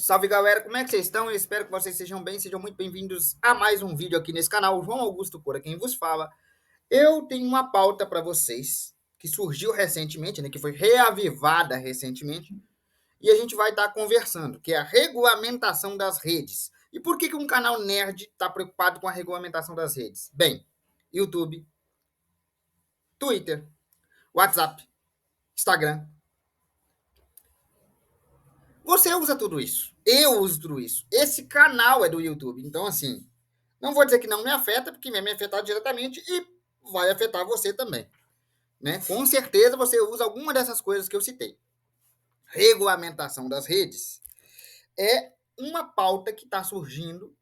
Salve galera, como é que vocês estão? Eu espero que vocês estejam bem, sejam muito bem-vindos a mais um vídeo aqui nesse canal. João Augusto Cura, quem vos fala. Eu tenho uma pauta para vocês que surgiu recentemente, né, que foi reavivada recentemente, e a gente vai estar conversando, que é a regulamentação das redes. E por que um canal nerd está preocupado com a regulamentação das redes? Bem, YouTube, Twitter, WhatsApp, Instagram. Você usa tudo isso. Eu uso tudo isso. Esse canal é do YouTube. Então, assim, não vou dizer que não me afeta, porque vai me afetar diretamente e vai afetar você também. Né? Com certeza você usa alguma dessas coisas que eu citei. Regulamentação das redes é uma pauta que está surgindo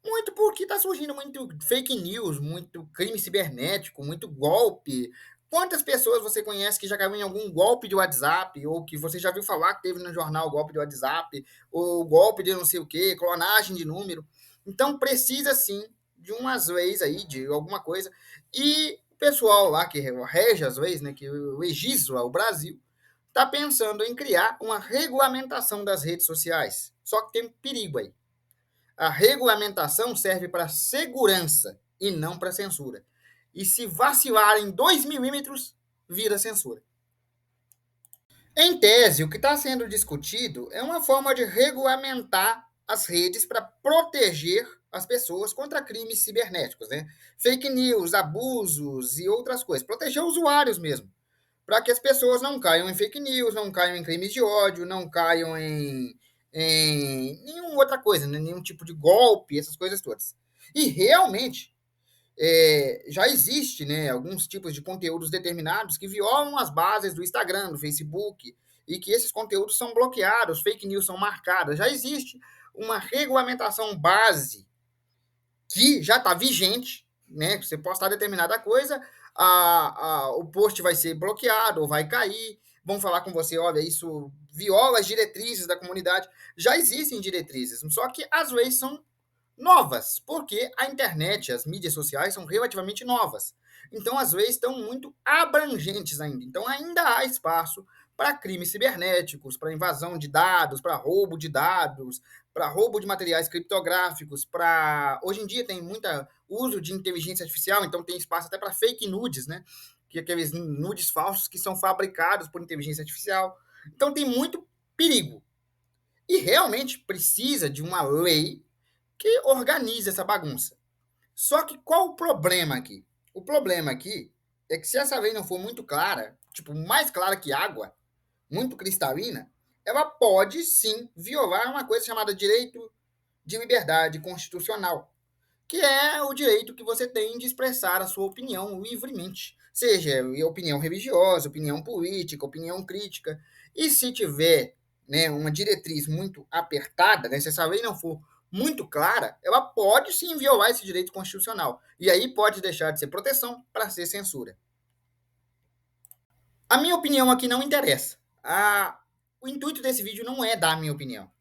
muito porque está surgindo muito fake news, muito crime cibernético, muito golpe. Quantas pessoas você conhece que já caiu em algum golpe de WhatsApp, ou que você já viu falar que teve no jornal golpe de WhatsApp, ou golpe de não sei o quê, clonagem de número? Então precisa sim de umas leis aí, de alguma coisa. E o pessoal lá que rege as leis, né, que legisla o Brasil, está pensando em criar uma regulamentação das redes sociais. Só que tem um perigo aí. A regulamentação serve para segurança e não para censura. E se vacilar em 2 milímetros, vira censura. Em tese, o que está sendo discutido é uma forma de regulamentar as redes para proteger as pessoas contra crimes cibernéticos, né? Fake news, abusos e outras coisas. Proteger usuários mesmo. Para que as pessoas não caiam em fake news, não caiam em crimes de ódio, não caiam em nenhuma outra coisa, né? Nenhum tipo de golpe, essas coisas todas. E realmente já existe, né, alguns tipos de conteúdos determinados que violam as bases do Instagram, do Facebook, e que esses conteúdos são bloqueados, fake news são marcadas. Já existe uma regulamentação base que já está vigente, né? Você postar determinada coisa, o post vai ser bloqueado ou vai cair, vão falar com você, olha, isso viola as diretrizes da comunidade. Já existem diretrizes, só que as leis são novas, porque a internet, as mídias sociais são relativamente novas. Então, as leis estão muito abrangentes ainda. Então, ainda há espaço para crimes cibernéticos, para invasão de dados, para roubo de dados, para roubo de materiais criptográficos, para... Hoje em dia tem muito uso de inteligência artificial, então tem espaço até para fake nudes, né? Que é aqueles nudes falsos que são fabricados por inteligência artificial. Então tem muito perigo. E realmente precisa de uma lei que organize essa bagunça. Só que qual o problema aqui? O problema aqui é que se essa lei não for muito clara, tipo, mais clara que água, muito cristalina, ela pode sim violar uma coisa chamada direito de liberdade constitucional, que é o direito que você tem de expressar a sua opinião livremente, seja opinião religiosa, opinião política, opinião crítica. E se tiver, né, uma diretriz muito apertada, né, se essa lei não for muito clara, ela pode sim violar esse direito constitucional. E aí pode deixar de ser proteção para ser censura. A minha opinião aqui não interessa. O intuito desse vídeo não é dar a minha opinião.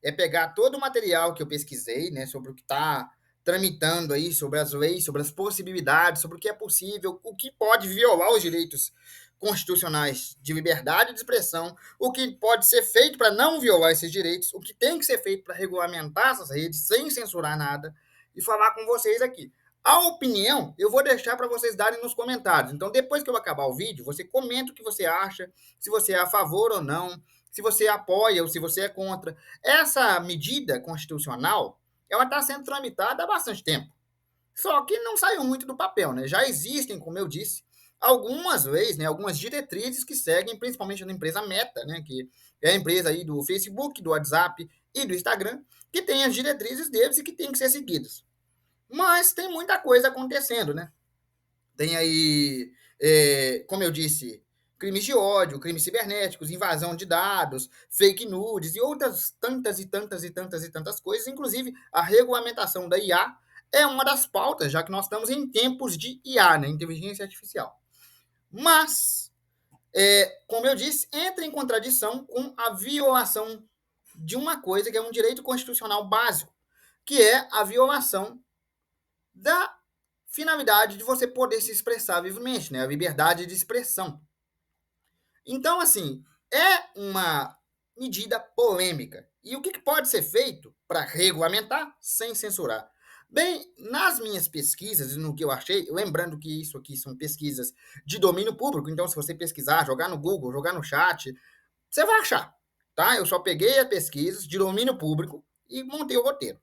É pegar todo o material que eu pesquisei, né, sobre o que está tramitando aí, sobre as leis, sobre as possibilidades, sobre o que é possível, o que pode violar os direitos constitucionais de liberdade de expressão, o que pode ser feito para não violar esses direitos, o que tem que ser feito para regulamentar essas redes sem censurar nada e falar com vocês aqui. A opinião eu vou deixar para vocês darem nos comentários. Então, depois que eu acabar o vídeo, você comenta o que você acha, se você é a favor ou não, se você apoia ou se você é contra. Essa medida constitucional, ela está sendo tramitada há bastante tempo. Só que não saiu muito do papel, né? Já existem, como eu disse, algumas leis, né, algumas diretrizes que seguem, principalmente na empresa Meta, né, que é a empresa aí do Facebook, do WhatsApp e do Instagram, que tem as diretrizes deles e que tem que ser seguidas. Mas tem muita coisa acontecendo, né? Tem aí, como eu disse, crimes de ódio, crimes cibernéticos, invasão de dados, fake nudes e outras tantas e tantas e tantas e tantas coisas. Inclusive, a regulamentação da IA é uma das pautas, já que nós estamos em tempos de IA, né? Inteligência artificial. Mas, como eu disse, entra em contradição com a violação de uma coisa que é um direito constitucional básico, que é a violação da finalidade de você poder se expressar livremente, né? A liberdade de expressão. Então, assim, é uma medida polêmica. E o que pode ser feito para regulamentar sem censurar? Bem, nas minhas pesquisas, no que eu achei, lembrando que isso aqui são pesquisas de domínio público, então se você pesquisar, jogar no Google, jogar no chat, você vai achar, tá? Eu só peguei as pesquisas de domínio público e montei o roteiro.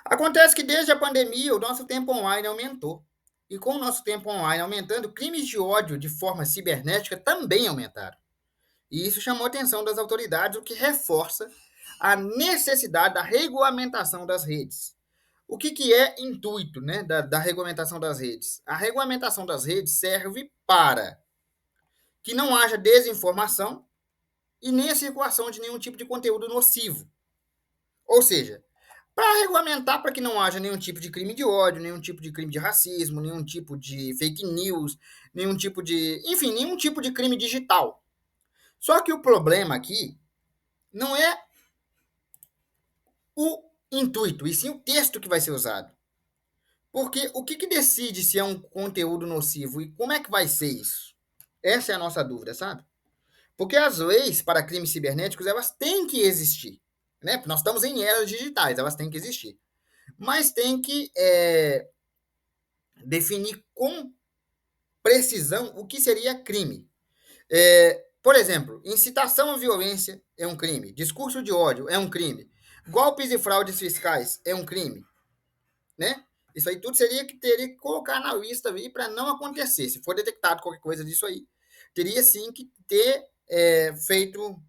Acontece que desde a pandemia o nosso tempo online aumentou. E com o nosso tempo online aumentando, crimes de ódio de forma cibernética também aumentaram. E isso chamou a atenção das autoridades, o que reforça a necessidade da regulamentação das redes. O que é intuito, né, da regulamentação das redes? A regulamentação das redes serve para que não haja desinformação e nem a circulação de nenhum tipo de conteúdo nocivo. Ou seja, para regulamentar para que não haja nenhum tipo de crime de ódio, nenhum tipo de crime de racismo, nenhum tipo de fake news, nenhum tipo de, enfim, nenhum tipo de crime digital. Só que o problema aqui não é o intuito, e sim o texto que vai ser usado. Porque o que decide se é um conteúdo nocivo e como é que vai ser isso? Essa é a nossa dúvida, sabe? Porque as leis para crimes cibernéticos, elas têm que existir. Né? Nós estamos em eras digitais, elas têm que existir. Mas tem que definir com precisão o que seria crime. Por exemplo, incitação à violência é um crime, discurso de ódio é um crime, golpes e fraudes fiscais é um crime, né? Isso aí tudo seria que teria que colocar na lista ali para não acontecer. Se for detectado qualquer coisa disso aí, teria sim que ter feito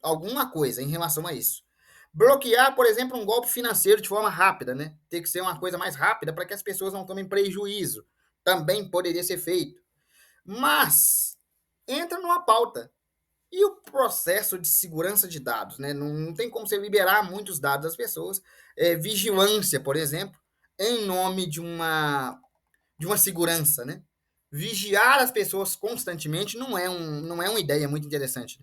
alguma coisa em relação a isso. Bloquear, por exemplo, um golpe financeiro de forma rápida, né? Tem que ser uma coisa mais rápida para que as pessoas não tomem prejuízo. Também poderia ser feito. Mas entra numa pauta. E o processo de segurança de dados, né? Não tem como você liberar muitos dados das pessoas. Vigilância, por exemplo, em nome de uma segurança, né? Vigiar as pessoas constantemente não é uma ideia muito interessante.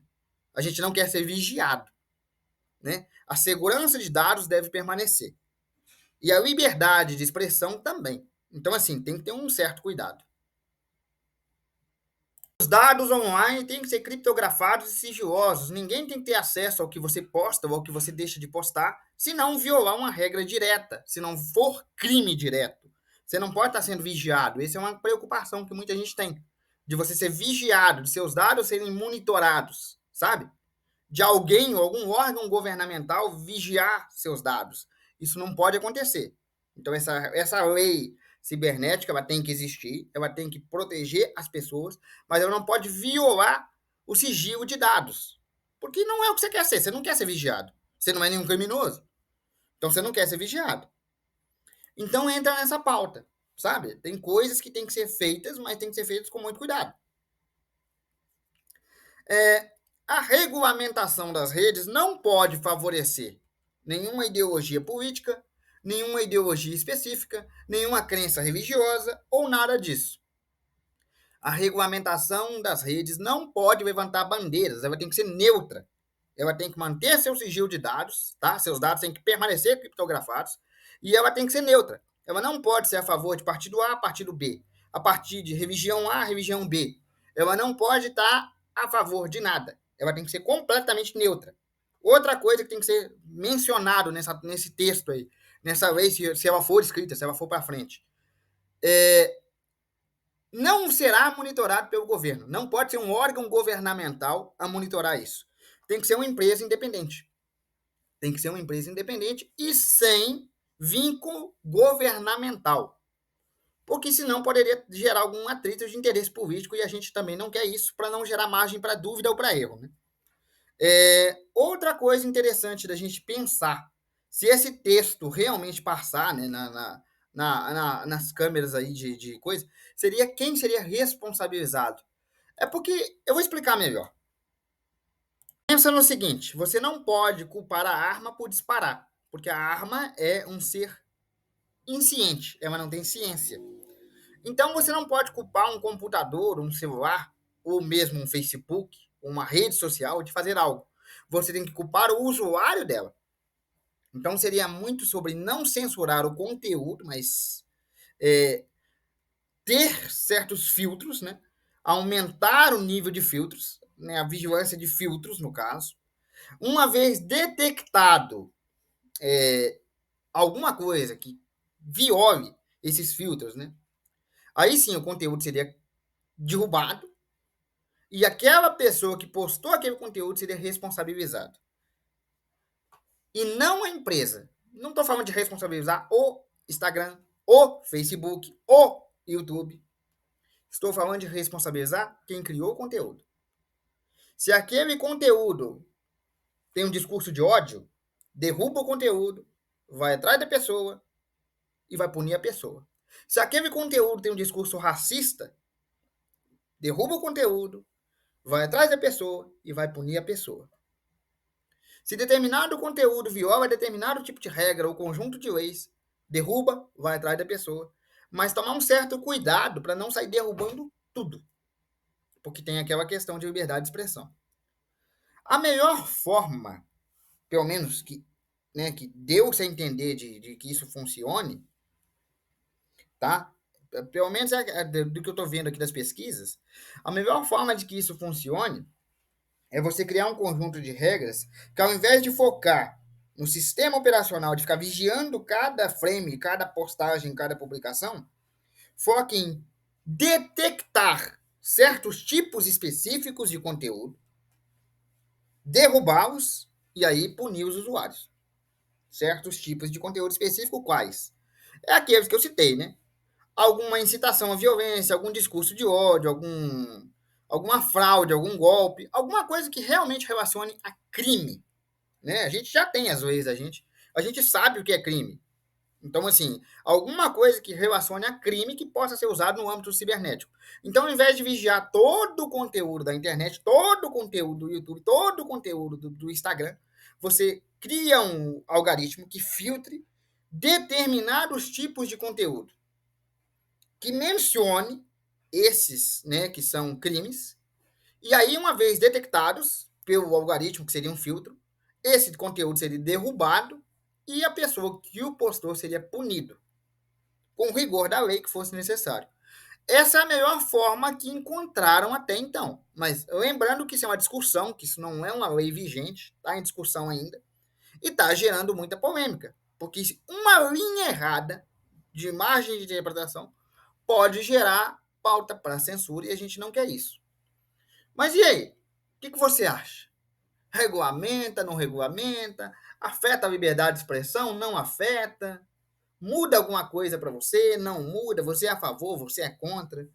A gente não quer ser vigiado, né? A segurança de dados deve permanecer. E a liberdade de expressão também. Então, assim, tem que ter um certo cuidado. Os dados online têm que ser criptografados e sigilosos. Ninguém tem que ter acesso ao que você posta ou ao que você deixa de postar, se não violar uma regra direta, se não for crime direto. Você não pode estar sendo vigiado. Essa é uma preocupação que muita gente tem, de você ser vigiado, de seus dados serem monitorados, sabe? De alguém ou algum órgão governamental vigiar seus dados. Isso não pode acontecer. Então, essa lei cibernética ela tem que existir, ela tem que proteger as pessoas, mas ela não pode violar o sigilo de dados. Porque não é o que você quer ser. Você não quer ser vigiado. Você não é nenhum criminoso. Então, você não quer ser vigiado. Então, entra nessa pauta, sabe? Tem coisas que têm que ser feitas, mas tem que ser feitas com muito cuidado. A regulamentação das redes não pode favorecer nenhuma ideologia política, nenhuma ideologia específica, nenhuma crença religiosa ou nada disso. A regulamentação das redes não pode levantar bandeiras, ela tem que ser neutra. Ela tem que manter seu sigilo de dados, tá? Seus dados têm que permanecer criptografados e ela tem que ser neutra. Ela não pode ser a favor de partido A, partido B, a partir de religião A, religião B. Ela não pode estar a favor de nada. Ela tem que ser completamente neutra. Outra coisa que tem que ser mencionado nesse texto aí, nessa lei, se ela for escrita, se ela for para frente, não será monitorado pelo governo. Não pode ser um órgão governamental a monitorar isso. Tem que ser uma empresa independente. Tem que ser uma empresa independente e sem vínculo governamental. Porque senão poderia gerar algum atrito de interesse político e a gente também não quer isso para não gerar margem para dúvida ou para erro. Né? Outra coisa interessante da gente pensar, se esse texto realmente passar né, nas câmeras aí de coisa, seria quem seria responsabilizado. É porque, eu vou explicar melhor. Pensa no seguinte, você não pode culpar a arma por disparar, porque a arma é um ser insciente, ela não tem ciência. Então você não pode culpar um computador, um celular, ou mesmo um Facebook, uma rede social de fazer algo. Você tem que culpar o usuário dela. Então seria muito sobre não censurar o conteúdo, mas ter certos filtros, né? Aumentar o nível de filtros, né, a vigilância de filtros, no caso. Uma vez detectado alguma coisa que viole esses filtros, né? Aí sim o conteúdo seria derrubado e aquela pessoa que postou aquele conteúdo seria responsabilizada. E não a empresa. Não estou falando de responsabilizar o Instagram, o Facebook, o YouTube. Estou falando de responsabilizar quem criou o conteúdo. Se aquele conteúdo tem um discurso de ódio, derruba o conteúdo, vai atrás da pessoa e vai punir a pessoa. Se aquele conteúdo tem um discurso racista, derruba o conteúdo, vai atrás da pessoa e vai punir a pessoa. Se determinado conteúdo viola determinado tipo de regra ou conjunto de leis, derruba, vai atrás da pessoa. Mas tomar um certo cuidado para não sair derrubando tudo. Porque tem aquela questão de liberdade de expressão. A melhor forma, pelo menos que, né, que deu-se a entender de que isso funcione, tá? Pelo menos do que eu estou vendo aqui das pesquisas, a melhor forma de que isso funcione é você criar um conjunto de regras que, ao invés de focar no sistema operacional, de ficar vigiando cada frame, cada postagem, cada publicação, foque em detectar certos tipos específicos de conteúdo, derrubá-los e aí punir os usuários. Certos tipos de conteúdo específico, quais? É aqueles que eu citei, né? Alguma incitação à violência, algum discurso de ódio, alguma fraude, algum golpe, alguma coisa que realmente relacione a crime, né? A gente já tem as leis, a gente sabe o que é crime. Então, assim, alguma coisa que relacione a crime que possa ser usado no âmbito cibernético. Então, ao invés de vigiar todo o conteúdo da internet, todo o conteúdo do YouTube, todo o conteúdo do Instagram, você cria um algoritmo que filtre determinados tipos de conteúdo, que mencione esses, né, que são crimes, e aí, uma vez detectados pelo algoritmo, que seria um filtro, esse conteúdo seria derrubado e a pessoa que o postou seria punido, com o rigor da lei que fosse necessário. Essa é a melhor forma que encontraram até então. Mas lembrando que isso é uma discussão, que isso não é uma lei vigente, está em discussão ainda, e está gerando muita polêmica. Porque uma linha errada de margem de interpretação pode gerar pauta para censura e a gente não quer isso. Mas e aí? O que você acha? Regulamenta, não regulamenta? Afeta a liberdade de expressão? Não afeta? Muda alguma coisa para você? Não muda? Você é a favor? Você é contra?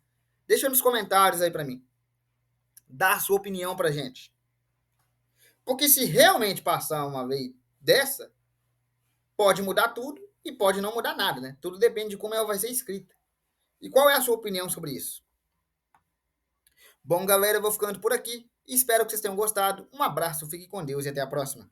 Deixa nos comentários aí para mim. Dá a sua opinião para gente. Porque se realmente passar uma lei dessa, pode mudar tudo e pode não mudar nada, né? Tudo depende de como ela vai ser escrita. E qual é a sua opinião sobre isso? Bom, galera, eu vou ficando por aqui. Espero que vocês tenham gostado. Um abraço, fique com Deus e até a próxima.